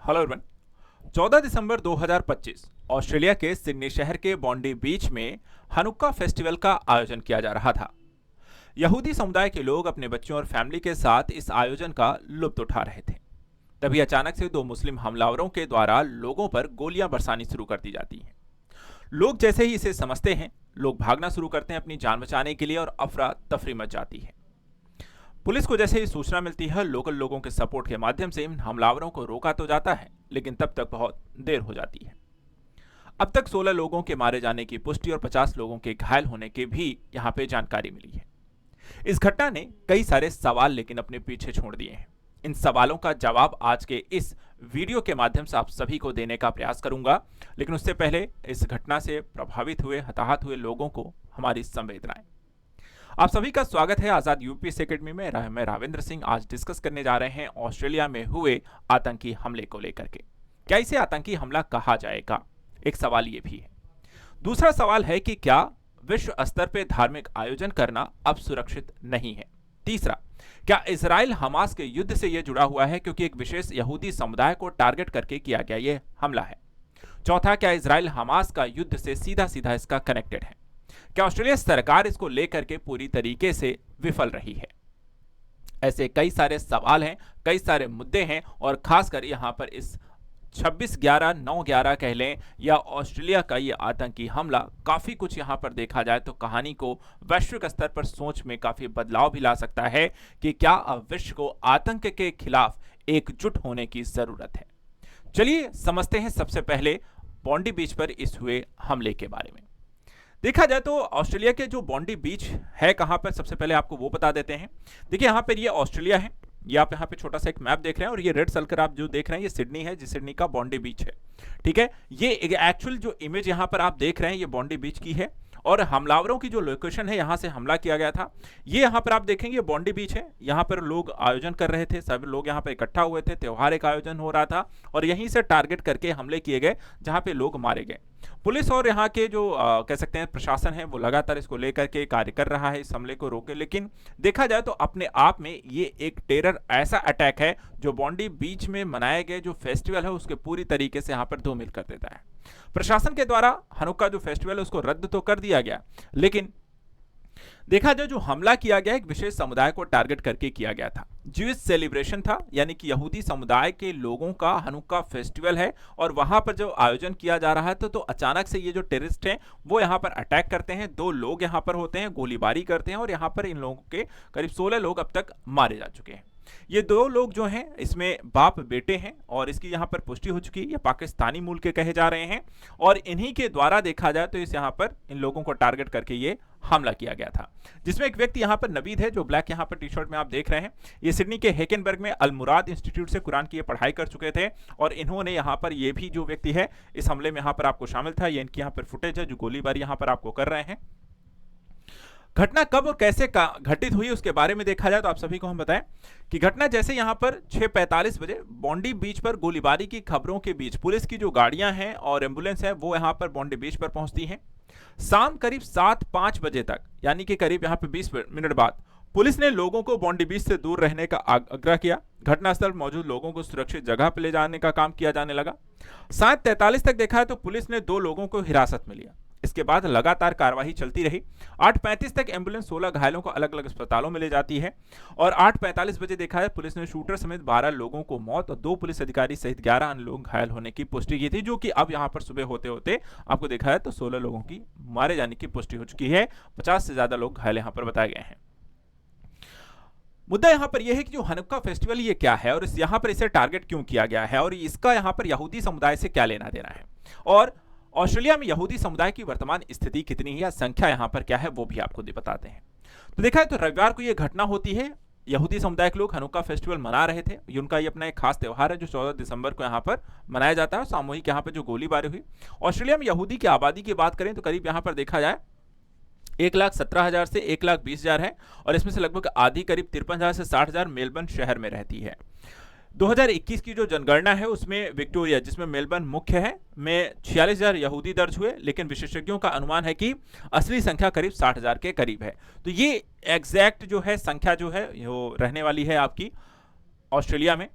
Hello everyone. 14 दिसंबर 2025 Australia के Sydney शहर के बॉन्डी बीच में हनुक्का फेस्टिवल का आयोजन किया जा रहा था। यहूदी समुदाय के लोग अपने बच्चों और फैमिली के साथ इस आयोजन का लुत्फ उठा रहे थे। तभी अचानक से दो मुस्लिम हमलावरों के द्वारा लोगों पर गोलियां बरसानी शुरू कर दी जाती हैं। लोग जैसे ही इसे समझते हैं, लोग भागना शुरू करते हैं अपनी जान बचाने के लिए और अफरा तफरी मच जाती है। पुलिस को जैसे ही सूचना मिलती है, लोकल लोगों के सपोर्ट के माध्यम से इन हमलावरों को रोका तो जाता है, लेकिन तब तक बहुत देर हो जाती है। अब तक 16 लोगों के मारे जाने की पुष्टि और 50 लोगों के घायल होने की भी यहां पे जानकारी मिली है। इस घटना ने कई सारे सवाल लेकिन अपने पीछे छोड़ दिए हैं। इन सवालों का जवाब आज के इस वीडियो के माध्यम से आप सभी को देने का प्रयास करूंगा, लेकिन उससे पहले इस घटना से प्रभावित हुए, हताहत हुए लोगों को हमारी संवेदनाएं। आप सभी का स्वागत है आजाद यूपीएससी एकेडमी में। मैं राविंद्र सिंह आज डिस्कस करने जा रहे हैं ऑस्ट्रेलिया में हुए आतंकी हमले को लेकर के। क्या इसे आतंकी हमला कहा जाएगा? एक सवाल ये भी है। दूसरा सवाल है कि क्या विश्व स्तर पर धार्मिक आयोजन करना अब सुरक्षित नहीं है? तीसरा, क्या इजराइल हमास के युद्ध से यह जुड़ा हुआ है क्योंकि एक विशेष यहूदी समुदाय को टारगेट करके किया गया यह हमला है? चौथा, क्या इजराइल हमास का युद्ध से सीधा सीधा इसका कनेक्टेड है? क्या ऑस्ट्रेलिया सरकार इसको लेकर के पूरी तरीके से विफल रही है? ऐसे कई सारे सवाल हैं, कई सारे मुद्दे हैं और खासकर यहां पर इस 26/11/9/11 कह लें या ऑस्ट्रेलिया का ये आतंकी हमला काफी कुछ यहां पर देखा जाए तो कहानी को वैश्विक स्तर पर सोच में काफी बदलाव भी ला सकता है कि क्या अब विश्व को आतंक के खिलाफ एकजुट होने की जरूरत है। चलिए समझते हैं सबसे पहले बॉन्डी बीच पर इस हुए हमले के बारे में। देखा जाए तो ऑस्ट्रेलिया के जो बॉन्डी बीच है कहां पर, सबसे पहले आपको वो बता देते हैं। देखिए यहां पर ये ऑस्ट्रेलिया है, ये आप यहाँ पे छोटा सा एक मैप देख रहे हैं और ये रेड सर्कल आप जो देख रहे हैं ये सिडनी है, जिस सिडनी का बॉन्डी बीच है। ठीक है, ये एक्चुअल जो इमेज यहाँ पर आप देख रहे हैं ये बॉन्डी बीच की है और हमलावरों की जो लोकेशन है यहाँ से हमला किया गया था ये यहाँ पर आप देखेंगे बॉन्डी बीच है। यहाँ पर लोग आयोजन कर रहे थे, सभी लोग यहाँ पर इकट्ठा हुए थे, त्योहार एक आयोजन हो रहा था और यहीं से टारगेट करके हमले किए गए जहाँ पे लोग मारे गए। पुलिस और यहाँ के जो कह सकते हैं प्रशासन है वो लगातार इसको लेकर के कार्य कर रहा है, इस हमले को रोके। लेकिन देखा जाए तो अपने आप में ये एक टेरर ऐसा अटैक है जो बॉन्डी बीच में मनाए गए जो फेस्टिवल है उसके पूरी तरीके से यहाँ पर धूमिल कर देता है। प्रशासन के द्वारा हनुक्का जो फेस्टिवल है उसको रद्द तो कर दिया गया, लेकिन देखा जाए जो हमला किया गया एक विशेष समुदाय को टारगेट करके किया गया था। ज्यूइश सेलिब्रेशन था, यानी कि यहूदी समुदाय के लोगों का हनुक्का फेस्टिवल है और वहां पर जो आयोजन किया जा रहा है तो अचानक से ये जो टेररिस्ट हैं वो यहां पर अटैक करते हैं। 2 लोग यहां पर होते हैं, गोलीबारी करते हैं और यहां पर इन लोगों के करीब 16 लोग अब तक मारे जा चुके हैं। ये 2 लोग जो हैं इसमें बाप बेटे हैं और इसकी यहां पर पुष्टि हो चुकी है, ये पाकिस्तानी मूल के कहे जा रहे हैं और इन्हीं के द्वारा देखा जाए तो इस यहां पर इन लोगों को टारगेट करके ये हमला किया गया था, जिसमें एक व्यक्ति यहां पर नवीद है जो ब्लैक यहां पर टी शर्ट में आप देख रहे हैं। ये सिडनी के हेकेनबर्ग में अल मुराद इंस्टीट्यूट से कुरान की ये पढ़ाई कर चुके थे और इन्होंने यहां पर ये भी जो व्यक्ति है इस हमले में यहां पर आपको शामिल था। ये इनकी यहां पर फुटेज है जो गोलीबारी यहां पर आपको कर रहे हैं। घटना कब और कैसे घटित हुई उसके बारे में देखा जाए तो आप सभी को हम बताएं कि घटना जैसे यहां पर 6:45 बजे बॉन्डी बीच पर गोलीबारी की खबरों के बीच पुलिस की जो गाड़ियां हैं और एम्बुलेंस है वो यहां पर बॉन्डी बीच पर पहुंचती हैं। शाम करीब 7:05 बजे तक, यानी कि करीब यहां पर 20 मिनट बाद पुलिस ने लोगों को बॉन्डी बीच से दूर रहने का आग्रह किया। घटनास्थल मौजूद लोगों को सुरक्षित जगह पर ले जाने का काम किया जाने लगा। 7:43 तक देखा है तो पुलिस ने 2 लोगों को हिरासत में लिया। इसके बाद लगातार कार्रवाई चलती रही। 8:35 तक एम्बुलेंस 16 घायलों को अलग अलग अस्पतालों में ले जाती है और 8:45 बजे देखा है पुलिस ने शूटर समेत 12 लोगों को मौत और 2 पुलिस अधिकारी सहित 11 अन्य लोग घायल होने की पुष्टि की थी, जो कि अब यहां पर सुबह होते होते आपको देखा है तो 16 लोगों की मारे जाने की पुष्टि हो चुकी है। 50 से ज्यादा लोग घायल यहां पर बताए गए हैं। मुद्दा यहां पर यह है कि जो हनुक्का फेस्टिवल ये क्या है और यहां पर इसे टारगेट क्यों किया गया है और इसका यहां पर यहूदी समुदाय से क्या लेना देना है और ऑस्ट्रेलिया में यहूदी समुदाय की वर्तमान स्थिति कितनी है या संख्या यहां पर क्या है वो भी आपको बताते हैं। तो देखा है तो रविवार को यह घटना होती है। यहूदी समुदाय के लोग हनुक्का फेस्टिवल मना रहे थे। उनका ये अपना एक खास त्यौहार है जो 14 दिसंबर को यहाँ पर मनाया जाता है। सामूहिक यहाँ पर जो गोलीबारी हुई। ऑस्ट्रेलिया में यहूदी की आबादी की बात करें तो करीब यहाँ पर देखा जाए 1,17,000 से 1,20,000 है और इसमें से लगभग आधी करीब 53,000 से 60,000 मेलबर्न शहर में रहती है। 2021 की जो जनगणना है उसमें विक्टोरिया, जिसमें मेलबर्न मुख्य है, में 46,000 यहूदी दर्ज हुए, लेकिन विशेषज्ञों का अनुमान है कि असली संख्या करीब 60,000 के करीब है। तो ये एग्जैक्ट जो है संख्या जो है वो रहने वाली है आपकी ऑस्ट्रेलिया में।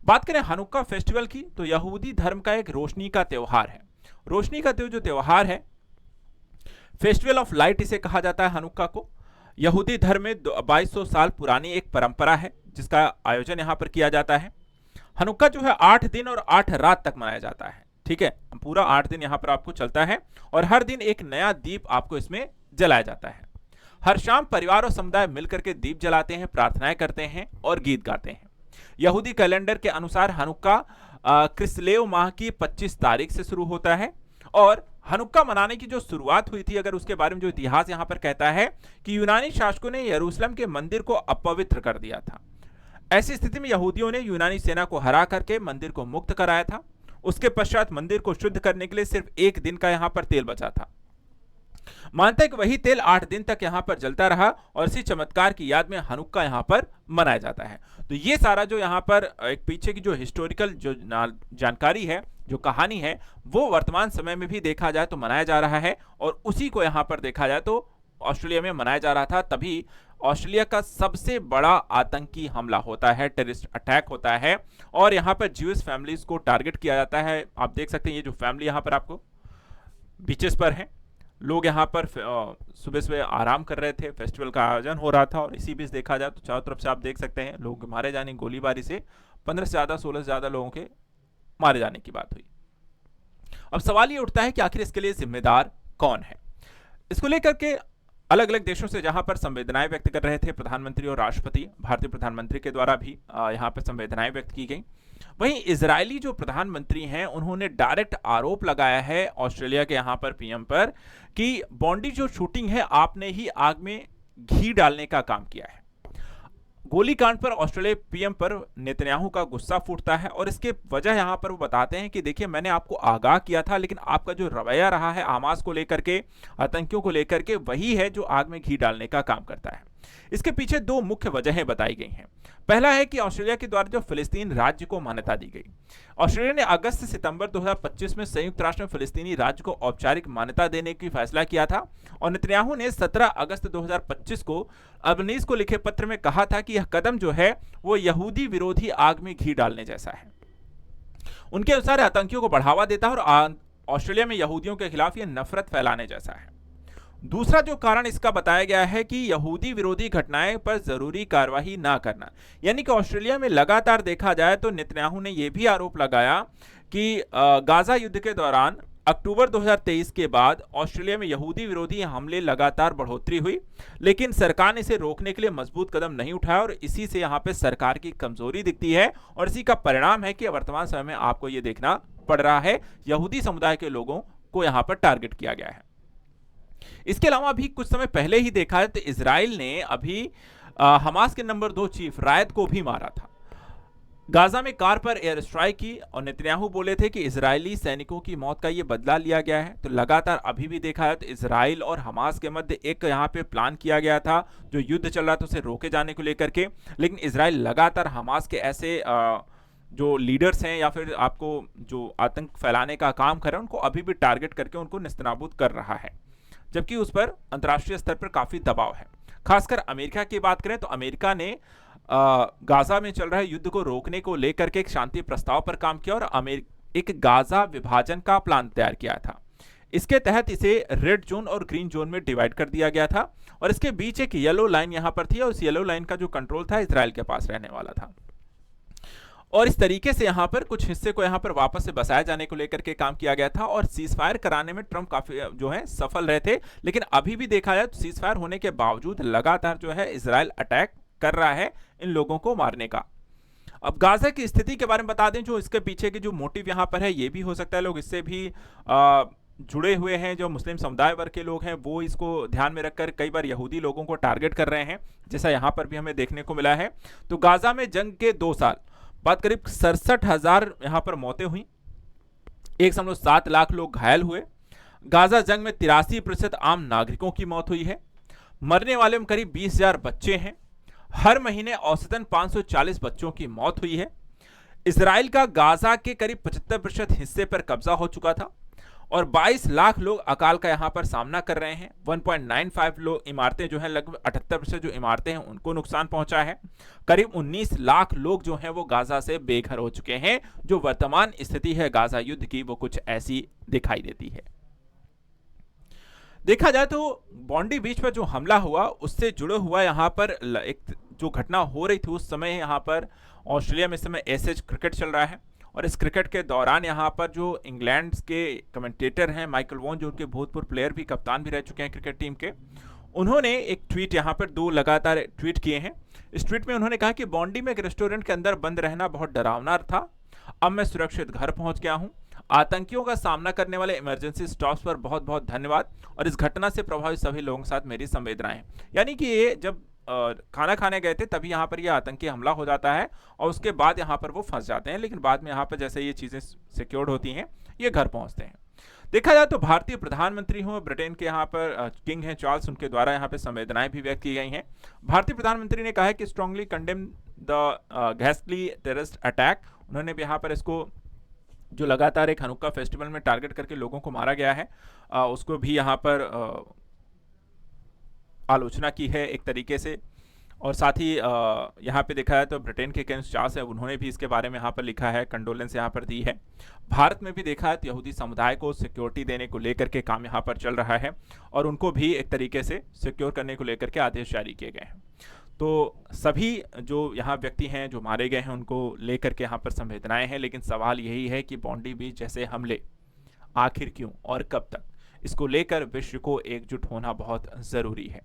बात करें हनुक्का फेस्टिवल की, तो यहूदी धर्म का एक रोशनी का त्योहार है। रोशनी का जो त्योहार है, फेस्टिवल ऑफ लाइट इसे कहा जाता है हनुक्का को। यहूदी धर्म में 2200 साल पुरानी एक परंपरा है जिसका आयोजन यहाँ पर किया जाता है। हनुक्का जो है 8 दिन और 8 रात तक मनाया जाता है। ठीक है, पूरा 8 दिन यहाँ पर आपको चलता है और हर दिन एक नया दीप आपको इसमें जलाया जाता है। हर शाम परिवार और समुदाय मिलकर के दीप जलाते हैं, प्रार्थनाएं करते हैं और गीत गाते हैं। यहूदी कैलेंडर के अनुसार हनुक्का क्रिस्लेव माह की 25 तारीख से शुरू होता है और हनुक्का मनाने की जो शुरुआत हुई थी, अगर उसके बारे में जो इतिहास यहां पर कहता है कि यूनानी शासकों ने यरूशलेम के मंदिर को अपवित्र कर दिया था। ऐसी स्थिति में यहूदियों ने यूनानी सेना को हरा करके मंदिर को मुक्त कराया था। उसके पश्चात मंदिर को शुद्ध करने के लिए सिर्फ 1 दिन का यहां पर तेल बचा था। मानता है कि वही तेल 8 दिन तक यहां पर जलता रहा और इसी चमत्कार की याद में हनुक्का यहां पर मनाया जाता है। तो ये सारा जो यहां पर एक पीछे की जो हिस्टोरिकल जो जानकारी है, जो कहानी है, वो वर्तमान समय में भी देखा जाए तो मनाया जा रहा है और उसी को यहां पर देखा जाए तो ऑस्ट्रेलिया में मनाया जा रहा था। तभी ऑस्ट्रेलिया का सबसे बड़ा आतंकी हमला होता है, टेररिस्ट अटैक होता है और यहां पर ज्यूइश फैमिलीज को टारगेट किया जाता है। आप देख सकते हैं ये जो फैमिली यहां पर आपको बीचेस पर है, लोग यहाँ पर सुबह सुबह आराम कर रहे थे, फेस्टिवल का आयोजन हो रहा था और इसी बीच देखा जाए तो चारों तरफ से आप देख सकते हैं लोग मारे जाने, गोलीबारी से 15 से ज़्यादा 16 से ज़्यादा लोगों के मारे जाने की बात हुई। अब सवाल ये उठता है कि आखिर इसके लिए जिम्मेदार कौन है। इसको लेकर के अलग अलग देशों से जहां पर संवेदनाएं व्यक्त कर रहे थे प्रधानमंत्री और राष्ट्रपति, भारतीय प्रधानमंत्री के द्वारा भी यहां पर संवेदनाएं व्यक्त की गई। वहीं इजरायली जो प्रधानमंत्री हैं उन्होंने डायरेक्ट आरोप लगाया है ऑस्ट्रेलिया के यहां पर पीएम पर कि बॉन्डी जो शूटिंग है आपने ही आग में घी डालने का काम किया है। गोलीकांड पर ऑस्ट्रेलिया पीएम पर नेतन्याहू का गुस्सा फूटता है और इसके वजह यहां पर वो बताते हैं कि देखिए मैंने आपको आगाह किया था, लेकिन आपका जो रवैया रहा है हमास को लेकर के, आतंकियों को लेकर के, वही है जो आग में घी डालने का काम करता है। इसके पीछे 2 मुख्य वजहें बताई गई हैं। पहला है कि ऑस्ट्रेलिया के द्वारा जो फिलिस्तीन राज्य को मान्यता दी गई। ऑस्ट्रेलिया ने अगस्त से सितंबर 2025 में संयुक्त राष्ट्र में फिलिस्तीनी राज्य को औपचारिक मान्यता देने की फैसला किया था और नेतन्याहू ने 17 अगस्त 2025 को अल्बनीज को लिखे पत्र में कहा था कि यह कदम जो है वो यहूदी विरोधी आग में घी डालने जैसा है। उनके अनुसार आतंकियों को बढ़ावा देता है और ऑस्ट्रेलिया में यहूदियों के खिलाफ यह नफरत फैलाने जैसा है। दूसरा जो कारण इसका बताया गया है कि यहूदी विरोधी घटनाएं पर जरूरी कार्रवाई ना करना, यानी कि ऑस्ट्रेलिया में लगातार देखा जाए तो नेतन्याहू ने यह भी आरोप लगाया कि गाजा युद्ध के दौरान अक्टूबर 2023 के बाद ऑस्ट्रेलिया में यहूदी विरोधी हमले लगातार बढ़ोतरी हुई, लेकिन सरकार ने इसे रोकने के लिए मजबूत कदम नहीं उठाया और इसी से यहां पे सरकार की कमजोरी दिखती है और इसी का परिणाम है कि वर्तमान समय में आपको यह देखना पड़ रहा है यहूदी समुदाय के लोगों को यहां पर टारगेट किया गया है। इसके अलावा अभी कुछ समय पहले ही देखा है तो इजराइल ने अभी हमास के नंबर 2 चीफ रायत को भी मारा था। गाजा में कार पर एयर स्ट्राइक की और नेतन्याहू बोले थे कि इजरायली सैनिकों की मौत का ये बदला लिया गया है। तो लगातार अभी भी देखा है तो इजराइल और हमास के मध्य एक यहाँ पे प्लान किया गया था, जो युद्ध चल रहा था उसे रोके जाने को लेकर के, लेकिन इजराइल लगातार हमास के ऐसे जो लीडर्स हैं या फिर आपको जो आतंक फैलाने का काम कर रहे हैं उनको अभी भी टारगेट करके उनको नेस्तनाबूद कर रहा है, जबकि उस पर अंतर्राष्ट्रीय स्तर पर काफी दबाव है। खासकर अमेरिका की बात करें तो अमेरिका ने गाजा में चल रहे युद्ध को रोकने को लेकर के एक शांति प्रस्ताव पर काम किया और एक गाजा विभाजन का प्लान तैयार किया था। इसके तहत इसे रेड जोन और ग्रीन जोन में डिवाइड कर दिया गया था और इसके बीच एक येलो लाइन यहां पर थी और उस येलो लाइन का जो कंट्रोल था इजराइल के पास रहने वाला था और इस तरीके से यहां पर कुछ हिस्से को यहां पर वापस से बसाए जाने को लेकर के काम किया गया था और सीज फायर कराने में ट्रंप काफी जो है सफल रहे थे। लेकिन अभी भी देखा जाए तो सीज फायर होने के बावजूद लगातार जो है इजराइल अटैक कर रहा है इन लोगों को मारने का। अब गाजा की स्थिति के बारे में बता दें, जो इसके पीछे की जो मोटिव यहां पर है, ये भी हो सकता है लोग इससे भी जुड़े हुए हैं, जो मुस्लिम समुदाय वर्ग के लोग हैं वो इसको ध्यान में रखकर कई बार यहूदी लोगों को टारगेट कर रहे हैं, जैसा यहां पर भी हमें देखने को मिला है। तो गाजा में जंग के 2 साल बाद करीब 67,000 यहां पर मौतें हुई, 1.7 लाख लोग घायल हुए। गाजा जंग में 83% आम नागरिकों की मौत हुई है। मरने वाले में करीब 20,000 बच्चे हैं। हर महीने औसतन 540 बच्चों की मौत हुई है। इजराइल का गाजा के करीब 75% हिस्से पर कब्जा हो चुका था और 22 लाख लोग अकाल का यहाँ पर सामना कर रहे हैं। 1.95 लोग इमारतें जो हैं, लगभग 78% जो इमारतें हैं उनको नुकसान पहुंचा है। करीब 19 लाख लोग जो हैं वो गाजा से बेघर हो चुके हैं। जो वर्तमान स्थिति है गाजा युद्ध की वो कुछ ऐसी दिखाई देती है। देखा जाए तो बॉन्डी बीच पर जो हमला हुआ उससे जुड़ा हुआ यहाँ पर एक जो घटना हो रही थी उस समय यहाँ पर ऑस्ट्रेलिया में इस समय एशेज क्रिकेट चल रहा है और इस क्रिकेट के दौरान यहाँ पर जो इंग्लैंड के कमेंटेटर हैं माइकल वॉन, जो उनके भूतपूर्व प्लेयर भी, कप्तान भी रह चुके हैं क्रिकेट टीम के, उन्होंने एक ट्वीट यहाँ पर 2 लगातार ट्वीट किए हैं। इस ट्वीट में उन्होंने कहा कि बॉन्डी में एक रेस्टोरेंट के अंदर बंद रहना बहुत डरावना था। अब मैं सुरक्षित घर पहुंच गया हूं। आतंकियों का सामना करने वाले इमरजेंसी स्टॉप्स पर बहुत बहुत धन्यवाद और इस घटना से प्रभावित सभी लोगों के साथ मेरी संवेदनाएं। यानी कि ये जब खाना खाने गए थे तभी यहाँ पर ये आतंकी हमला हो जाता है और उसके बाद यहाँ पर वो फंस जाते हैं, लेकिन बाद में यहाँ पर जैसे ये चीज़ें सिक्योर्ड होती हैं ये घर पहुँचते हैं। देखा जाए तो भारतीय प्रधानमंत्री हो, ब्रिटेन के यहाँ पर किंग हैं चार्ल्स, उनके द्वारा यहाँ पे संवेदनाएं भी व्यक्त की गई हैं। भारतीय प्रधानमंत्री ने कहा है कि strongly condemn the ghastly terrorist attack. उन्होंने भी यहाँ पर इसको जो लगातार एक हनुक्का फेस्टिवल में टारगेट करके लोगों को मारा गया है उसको भी यहाँ पर आलोचना की है एक तरीके से। और साथ ही यहाँ पे देखा है तो ब्रिटेन के किंग चार्ल्स है, उन्होंने भी इसके बारे में यहाँ पर लिखा है, कंडोलेंस यहाँ पर दी है। भारत में भी देखा है तो यहूदी समुदाय को सिक्योरिटी देने को लेकर के काम यहाँ पर चल रहा है और उनको भी एक तरीके से सिक्योर करने को लेकर के आदेश जारी किए गए हैं। तो सभी जो यहाँ व्यक्ति हैं जो मारे गए हैं उनको लेकर के यहाँ पर संवेदनाएं हैं, लेकिन सवाल यही है कि बॉन्डी बीच जैसे हमले आखिर क्यों और कब तक, इसको लेकर विश्व को एकजुट होना बहुत ज़रूरी है।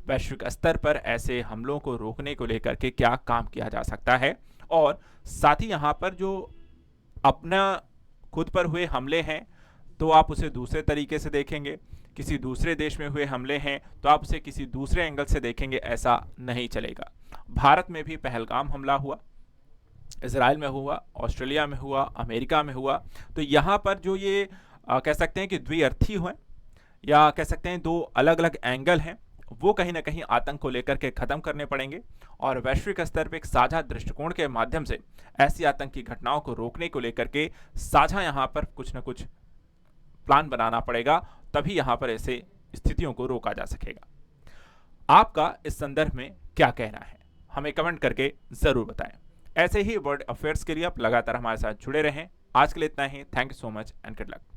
वैश्विक स्तर पर ऐसे हमलों को रोकने को लेकर के क्या काम किया जा सकता है और साथ ही यहाँ पर जो अपना खुद पर हुए हमले हैं तो आप उसे दूसरे तरीके से देखेंगे, किसी दूसरे देश में हुए हमले हैं तो आप उसे किसी दूसरे एंगल से देखेंगे, ऐसा नहीं चलेगा। भारत में भी पहलगाम हमला हुआ, इजराइल में हुआ, ऑस्ट्रेलिया में हुआ, अमेरिका में हुआ। तो यहाँ पर जो ये कह सकते हैं कि द्विअर्थी हुए या कह सकते हैं 2 अलग अलग एंगल हैं, वो कहीं ना कहीं आतंक को लेकर के ख़त्म करने पड़ेंगे और वैश्विक स्तर पर एक साझा दृष्टिकोण के माध्यम से ऐसी आतंकी घटनाओं को रोकने को लेकर के साझा यहाँ पर कुछ न कुछ प्लान बनाना पड़ेगा, तभी यहाँ पर ऐसे स्थितियों को रोका जा सकेगा। आपका इस संदर्भ में क्या कहना है, हमें कमेंट करके ज़रूर बताएं। ऐसे ही वर्ल्ड अफेयर्स के लिए आप लगातार हमारे साथ जुड़े रहें। आज के लिए इतना ही। Thank you so much and good luck.